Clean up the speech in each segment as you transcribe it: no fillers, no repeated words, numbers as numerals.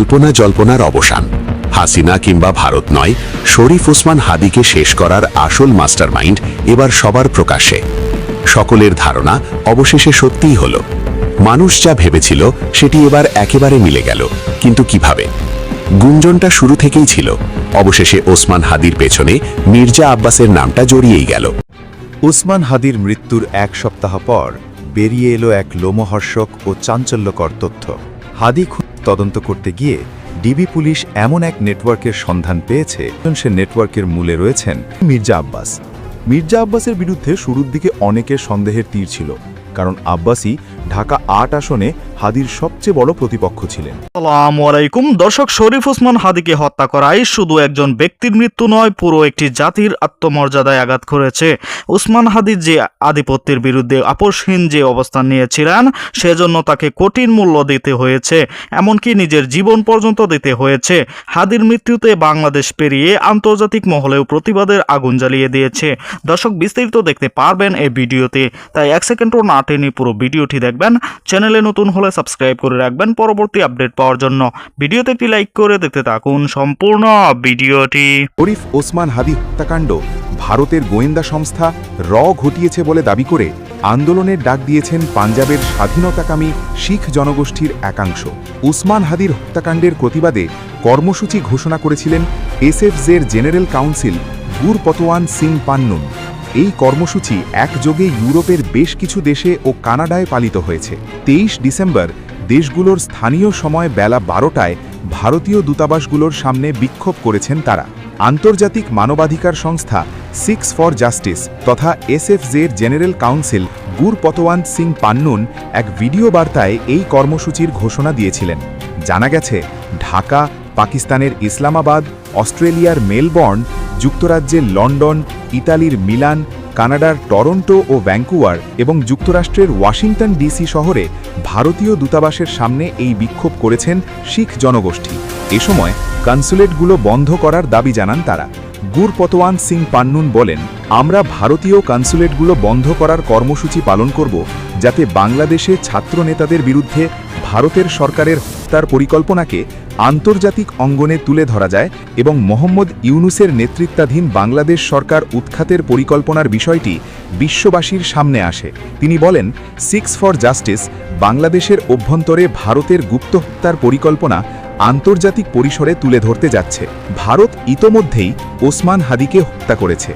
কল্পনা জল্পনার অবসান। হাসিনা কিংবা ভারত নয়, শরীফ ওসমান হাদিকে শেষ করার আসল মাস্টারমাইন্ড এবার সবার প্রকাশ্যে। সকলের ধারণা অবশেষে সত্যিই হল। মানুষ যা ভেবেছিল সেটি এবার একেবারে মিলে গেল। কিন্তু কিভাবে? গুঞ্জনটা শুরু থেকেই ছিল, অবশেষে ওসমান হাদির পেছনে মির্জা আব্বাসের নামটা জড়িয়েই গেল। ওসমান হাদির মৃত্যুর এক সপ্তাহ পর বেরিয়ে এলো এক লোমহর্ষক ও চাঞ্চল্যকর তথ্য। হাদি খুন তদন্ত করতে গিয়ে ডিবি পুলিশ এমন এক নেটওয়ার্কের সন্ধান পেয়েছে, সে নেটওয়ার্কের মূলে রয়েছেন মির্জা আব্বাস। মির্জা আব্বাসের বিরুদ্ধে শুরুর দিকে অনেকের সন্দেহের তীর ছিল, কারণ আব্বাসী ঢাকা ৮ আসনে হাদির সবচেয়ে বড় প্রতিপক্ষ ছিলেন। আসসালামু আলাইকুম দর্শক, শরীফ ওসমান হাদিকে হত্যা করাই শুধু একজন ব্যক্তির মৃত্যু নয়, পুরো একটি জাতির আত্মমর্যাদায় আঘাত করেছে। ওসমান হাদির যে আধিপত্যের বিরুদ্ধে আপোষহীন যে অবস্থান নিয়েছিলেন, সেজন্য তাকে কঠিন মূল্য দিতে হয়েছে, এমনকি নিজের জীবন পর্যন্ত দিতে হয়েছে। হাদির মৃত্যুতে বাংলাদেশ পেরিয়ে আন্তর্জাতিক মহলেও প্রতিবাদের আগুন জ্বালিয়ে দিয়েছে। দর্শক, বিস্তারিত দেখতে পারবেন এই ভিডিওতে, তাই এক সেকেন্ডও না টেনে পুরো ভিডিওটি দেখবেন। চ্যানেলে নতুন হলে সাবস্ক্রাইব করে রাখবেন পরবর্তী আপডেট পাওয়ার জন্য। ভিডিওতে একটি লাইক করে দেখতে থাকুন সম্পূর্ণ ভিডিওটি। শরীফ ওসমান হাদি হত্যাকাণ্ড ভারতের গোয়েন্দা সংস্থা ঘটিয়েছে বলে দাবি করে আন্দোলনের ডাক দিয়েছেন পাঞ্জাবের স্বাধীনতাকামী শিখ জনগোষ্ঠীর একাংশ। ওসমান হাদির হত্যাকাণ্ডের প্রতিবাদে কর্মসূচি ঘোষণা করেছিলেন এসএফজের জেনারেল কাউন্সিল গুরপতওয়ান সিং পান্নুন। এই কর্মসূচি একযোগে ইউরোপের বেশ কিছু দেশে ও কানাডায় পালিত হয়েছে। 23 ডিসেম্বর দেশগুলোর স্থানীয় সময় বেলা 12টায় ভারতীয় দূতাবাসগুলোর সামনে বিক্ষোভ করেছেন তারা। আন্তর্জাতিক মানবাধিকার সংস্থা সিক্স ফর জাস্টিস তথা এসএফজের জেনারেল কাউন্সিল গুরপতওয়ান সিং পান্নুন এক ভিডিও বার্তায় এই কর্মসূচির ঘোষণা দিয়েছিলেন। জানা গেছে, ঢাকা, পাকিস্তানের ইসলামাবাদ, অস্ট্রেলিয়ার মেলবর্ন, যুক্তরাজ্যের লন্ডন, ইতালির মিলান, কানাডার টরন্টো ও ভ্যাঙ্কুভার এবং যুক্তরাষ্ট্রের ওয়াশিংটন ডিসি শহরে ভারতীয় দূতাবাসের সামনে এই বিক্ষোভ করেছেন শিখ জনগোষ্ঠী। এ সময় কনসুলেটগুলো বন্ধ করার দাবি জানান তারা। গুরপতওয়ান সিং পান্নুন বলেন, আমরা ভারতীয় কনসুলেটগুলো বন্ধ করার কর্মসূচি পালন করব, যাতে বাংলাদেশে ছাত্র নেতাদের বিরুদ্ধে ভারতের সরকারের হত্যার পরিকল্পনাকে আন্তর্জাতিক অঙ্গনে তুলে ধরা যায় এবং মোহাম্মদ ইউনুসের নেতৃত্বাধীন বাংলাদেশ সরকার উৎখাতের পরিকল্পনার বিষয়টি বিশ্ববাসীর সামনে আসে। তিনি বলেন, সিক্স ফর জাস্টিস বাংলাদেশের অভ্যন্তরে ভারতের গুপ্ত হত্যার পরিকল্পনা আন্তর্জাতিক পরিসরে তুলে ধরতে যাচ্ছে। ভারত ইতোমধ্যেই ওসমান হাদিকে হত্যা করেছে।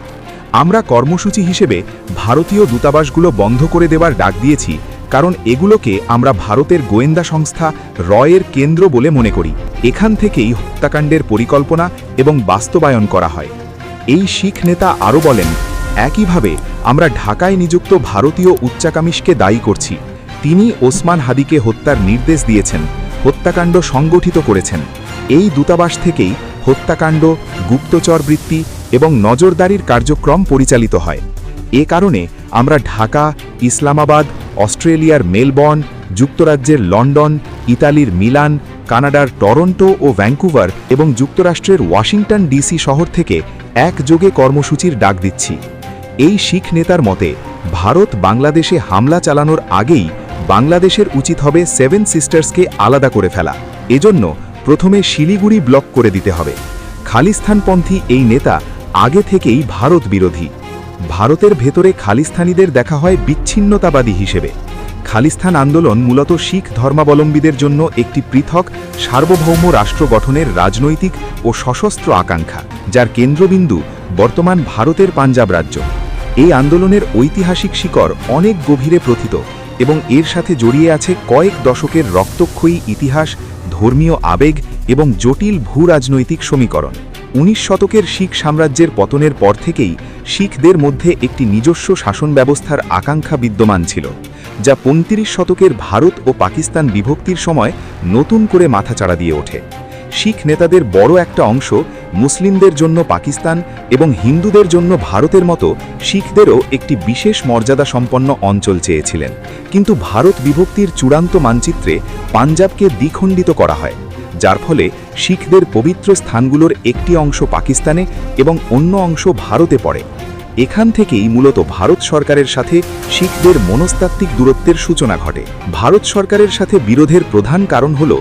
আমরা কর্মসূচি হিসেবে ভারতীয় দূতাবাসগুলো বন্ধ করে দেওয়ার ডাক দিয়েছি, কারণ এগুলোকে আমরা ভারতের গোয়েন্দা সংস্থা এর কেন্দ্র বলে মনে করি। এখান থেকেই হত্যাকাণ্ডের পরিকল্পনা এবং বাস্তবায়ন করা হয়। এই শিখ নেতা আরও বলেন, একইভাবে আমরা ঢাকায় নিযুক্ত ভারতীয় উচ্চাকামিশকে দায়ী করছি। তিনি ওসমান হাদিকে হত্যার নির্দেশ দিয়েছেন, হত্যাকাণ্ড সংগঠিত করেছেন। এই দূতাবাস থেকেই হত্যাকাণ্ড, গুপ্তচরবৃত্তি এবং নজরদারির কার্যক্রম পরিচালিত হয়। এ কারণে আমরা ঢাকা, ইসলামাবাদ, অস্ট্রেলিয়ার মেলবর্ন, যুক্তরাজ্যের লন্ডন, ইতালির মিলান, কানাডার টরন্টো ও ভ্যাঙ্কুভার এবং যুক্তরাষ্ট্রের ওয়াশিংটন ডিসি শহর থেকে একযোগে কর্মসূচির ডাক দিচ্ছি। এই শিখ নেতার মতে, ভারত বাংলাদেশে হামলা চালানোর আগেই বাংলাদেশের উচিত হবে 7 সিস্টার্সকে আলাদা করে ফেলা। এজন্য প্রথমে শিলিগুড়ি ব্লক করে দিতে হবে। খালিস্তানপন্থী এই নেতা আগে থেকেই ভারত বিরোধী। ভারতের ভেতরে খালিস্তানিদের দেখা হয় বিচ্ছিন্নতাবাদী হিসেবে। খালিস্তান আন্দোলন মূলত শিখ ধর্মাবলম্বীদের জন্য একটি পৃথক সার্বভৌম রাষ্ট্র গঠনের রাজনৈতিক ও সশস্ত্র আকাঙ্ক্ষা, যার কেন্দ্রবিন্দু বর্তমান ভারতের পাঞ্জাব রাজ্য। এই আন্দোলনের ঐতিহাসিক শিকড় অনেক গভীরে প্রথিত এবং এর সাথে জড়িয়ে আছে কয়েক দশকের রক্তক্ষয়ী ইতিহাস, ধর্মীয় আবেগ এবং জটিল ভূরাজনৈতিক সমীকরণ। 19 শতকের শিখ সাম্রাজ্যের পতনের পর থেকেই শিখদের মধ্যে একটি নিজস্ব শাসন ব্যবস্থার আকাঙ্ক্ষা বিদ্যমান ছিল, যা 35 শতকের ভারত ও পাকিস্তান বিভক্তির সময় নতুন করে মাথাচাড়া দিয়ে ওঠে। শিখ নেতাদের বড় একটা অংশ মুসলিমদের জন্য পাকিস্তান এবং হিন্দুদের জন্য ভারতের মতো শিখদেরও একটি বিশেষ মর্যাদা সম্পন্ন অঞ্চল চেয়েছিলেন। কিন্তু ভারত বিভক্তির চূড়ান্ত মানচিত্রে পাঞ্জাবকে দ্বিখণ্ডিত করা হয়, যার ফলে শিখদের পবিত্র স্থানগুলোর একটি অংশ পাকিস্তানে এবং অন্য অংশ ভারতে পড়ে। এখান থেকেই মূলত ভারত সরকারের সাথে শিখদের মনস্তাত্ত্বিক দূরত্বের সূচনা ঘটে। ভারত সরকারের সাথে বিরোধের প্রধান কারণ হল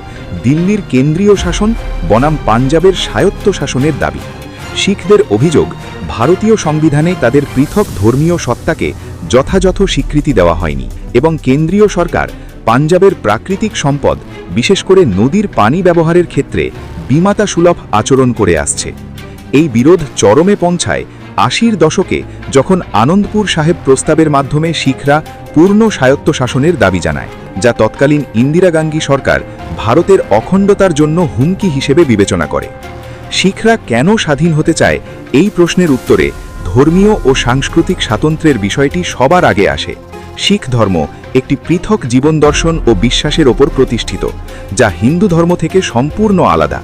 দিল্লির কেন্দ্রীয় শাসন বনাম পাঞ্জাবের স্বায়ত্ত শাসনের দাবি। শিখদের অভিযোগ, ভারতীয় সংবিধানে তাদের পৃথক ধর্মীয় সত্তাকে যথাযথ স্বীকৃতি দেওয়া হয়নি এবং কেন্দ্রীয় সরকার পাঞ্জাবের প্রাকৃতিক সম্পদ, বিশেষ করে নদীর পানি ব্যবহারের ক্ষেত্রে বিমাতা সুলভ আচরণ করে আসছে। এই বিরোধ চরমে পৌঁছায় ৮০-র দশকে, যখন আনন্দপুর সাহেব প্রস্তাবের মাধ্যমে শিখরা পূর্ণ স্বায়ত্ত শাসনের দাবি জানায়, যা তৎকালীন ইন্দিরা গান্ধী সরকার ভারতের অখণ্ডতার জন্য হুমকি হিসেবে বিবেচনা করে। শিখরা কেন স্বাধীন হতে চায়, এই প্রশ্নের উত্তরে ধর্মীয় ও সাংস্কৃতিক স্বাতন্ত্র্যের বিষয়টি সবার আগে আসে। শিখ ধর্ম একটি পৃথক জীবন দর্শন ও বিশ্বাসের ওপর প্রতিষ্ঠিত, যা হিন্দু ধর্ম থেকে সম্পূর্ণ আলাদা।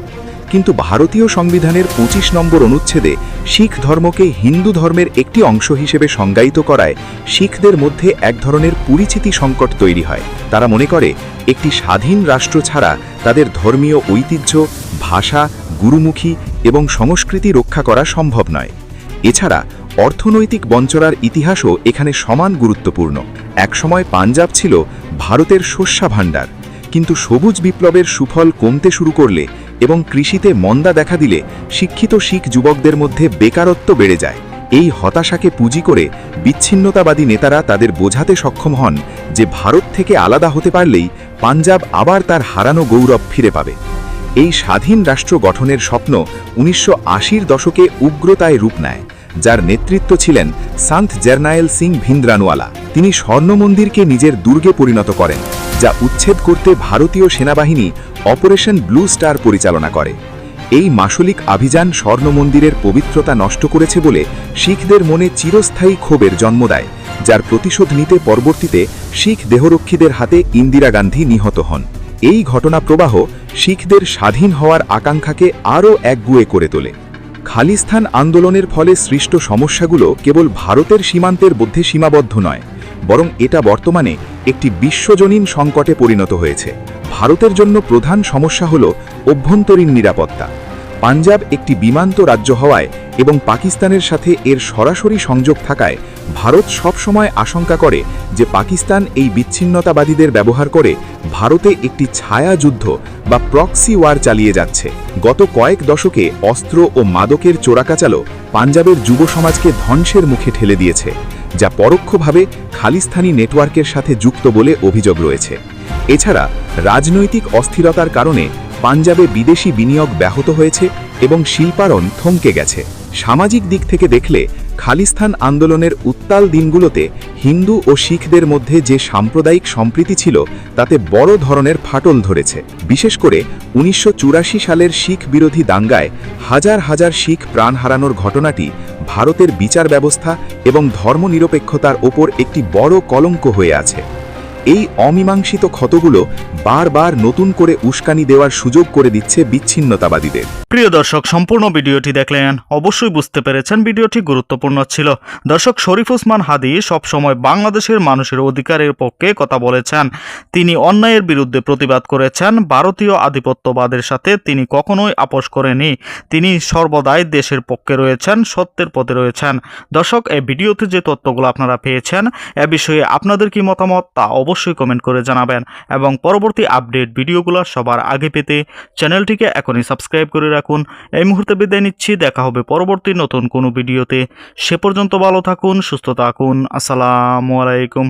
কিন্তু ভারতীয় সংবিধানের ২৫ নম্বর অনুচ্ছেদে শিখ ধর্মকে হিন্দু ধর্মের একটি অংশ হিসেবে সংজ্ঞায়িত করায় শিখদের মধ্যে এক ধরনের পরিচিতি সংকট তৈরি হয়। তারা মনে করে একটি স্বাধীন রাষ্ট্র ছাড়া তাদের ধর্মীয় ঐতিহ্য, ভাষা, গুরুমুখী এবং সংস্কৃতি রক্ষা করা সম্ভব নয়। এছাড়া অর্থনৈতিক বঞ্চনার ইতিহাসও এখানে সমান গুরুত্বপূর্ণ। একসময় পাঞ্জাব ছিল ভারতের শস্য ভাণ্ডার, কিন্তু সবুজ বিপ্লবের সুফল কমতে শুরু করলে এবং কৃষিতে মন্দা দেখা দিলে শিক্ষিত শিখ যুবকদের মধ্যে বেকারত্ব বেড়ে যায়। এই হতাশাকে পুঁজি করে বিচ্ছিন্নতাবাদী নেতারা তাদের বোঝাতে সক্ষম হন যে ভারত থেকে আলাদা হতে পারলেই পাঞ্জাব আবার তার হারানো গৌরব ফিরে পাবে। এই স্বাধীন রাষ্ট্র গঠনের স্বপ্ন ১৯৮০-র দশকে উগ্রতায় রূপ নেয়, যার নেতৃত্ব ছিলেন সন্ত জারনায়েল সিং ভিন্দ্রানওয়ালা। তিনি স্বর্ণ মন্দিরকে নিজের দুর্গে পরিণত করেন, যা উচ্ছেদ করতে ভারতীয় সেনাবাহিনী অপারেশন ব্লু স্টার পরিচালনা করে। এই মাসলিক অভিযান স্বর্ণ মন্দিরের পবিত্রতা নষ্ট করেছে বলে শিখদের মনে চিরস্থায়ী ক্ষোভের জন্ম দেয়, যার প্রতিশোধ নিতে পরবর্তীতে শিখ দেহরক্ষীদের হাতে ইন্দিরা গান্ধী নিহত হন। এই ঘটনা প্রবাহ শিখদের স্বাধীন হওয়ার আকাঙ্ক্ষাকে আরও একগুঁয়ে করে তোলে। খালিস্তান আন্দোলনের ফলে সৃষ্ট সমস্যাগুলো কেবল ভারতের সীমান্তের মধ্যে সীমাবদ্ধ নয়, বরং এটা বর্তমানে একটি বিশ্বজনীন সংকটে পরিণত হয়েছে। ভারতের জন্য প্রধান সমস্যা হল অভ্যন্তরীণ নিরাপত্তা। পাঞ্জাব একটি বিমান্ত রাজ্য হওয়ায় এবং পাকিস্তানের সাথে এর সরাসরি সংযোগ থাকায় ভারত সবসময় আশঙ্কা করে যে পাকিস্তান এই বিচ্ছিন্নতাবাদীদের ব্যবহার করে ভারতে একটি ছায়া যুদ্ধ বা প্রক্সি ওয়ার চালিয়ে যাচ্ছে। গত কয়েক দশকে অস্ত্র ও মাদকের চোরাকাচালো পাঞ্জাবের যুব সমাজকে ধ্বংসের মুখে ঠেলে দিয়েছে, যা পরোক্ষভাবে খালিস্তানি নেটওয়ার্কের সাথে যুক্ত বলে অভিযোগ রয়েছে। এছাড়া রাজনৈতিক অস্থিরতার কারণে পাঞ্জাবে বিদেশি বিনিয়োগ ব্যাহত হয়েছে এবং শিল্পায়ন থমকে গেছে। সামাজিক দিক থেকে দেখলে খালিস্তান আন্দোলনের উত্তাল দিনগুলোতে হিন্দু ও শিখদের মধ্যে যে সাম্প্রদায়িক সম্প্রীতি ছিল তাতে বড় ধরনের ফাটল ধরেছে। বিশেষ করে ১৯৮৪ সালের শিখ বিরোধী দাঙ্গায় হাজার হাজার শিখ প্রাণ হারানোর ঘটনাটি ভারতের বিচার ব্যবস্থা এবং ধর্মনিরপেক্ষতার ওপর একটি বড় কলঙ্ক হয়ে আছে। এই অমীমাংসিত ক্ষতগুলো বারবার নতুন করে উস্কানি দেওয়ার সুযোগ করে দিচ্ছে বিচ্ছিন্নতাবাদীদের। প্রিয় দর্শক, সম্পূর্ণ ভিডিওটি দেখলেন, অবশ্যই বুঝতে পেরেছেন ভিডিওটি গুরুত্বপূর্ণ ছিল। দর্শক, শরীফ ওসমান হাদি সবসময় বাংলাদেশের মানুষের অধিকারের পক্ষে কথা বলেছেন। তিনি অন্যায়ের বিরুদ্ধে প্রতিবাদ করেছেন। ভারতীয় আধিপত্যবাদের সাথে তিনি কখনোই আপোষ করেনি। তিনি সর্বদাই দেশের পক্ষে রয়েছেন, সত্যের পথে রয়েছেন। দর্শক, এই ভিডিওতে যে তথ্যগুলো আপনারা পেয়েছেন, এ বিষয়ে আপনাদের কি মতামত তা অবশ্যই কমেন্ট করে জানাবেন এবং পরবর্তী আপডেট ভিডিওগুলো সবার আগে পেতে চ্যানেলটিকে এখনই সাবস্ক্রাইব করে রাখুন। এই মুহূর্তে বিদায় নিচ্ছি, দেখা হবে পরবর্তী নতুন কোনো ভিডিওতে। সে পর্যন্ত ভালো থাকুন, সুস্থ থাকুন। আসসালামু আলাইকুম।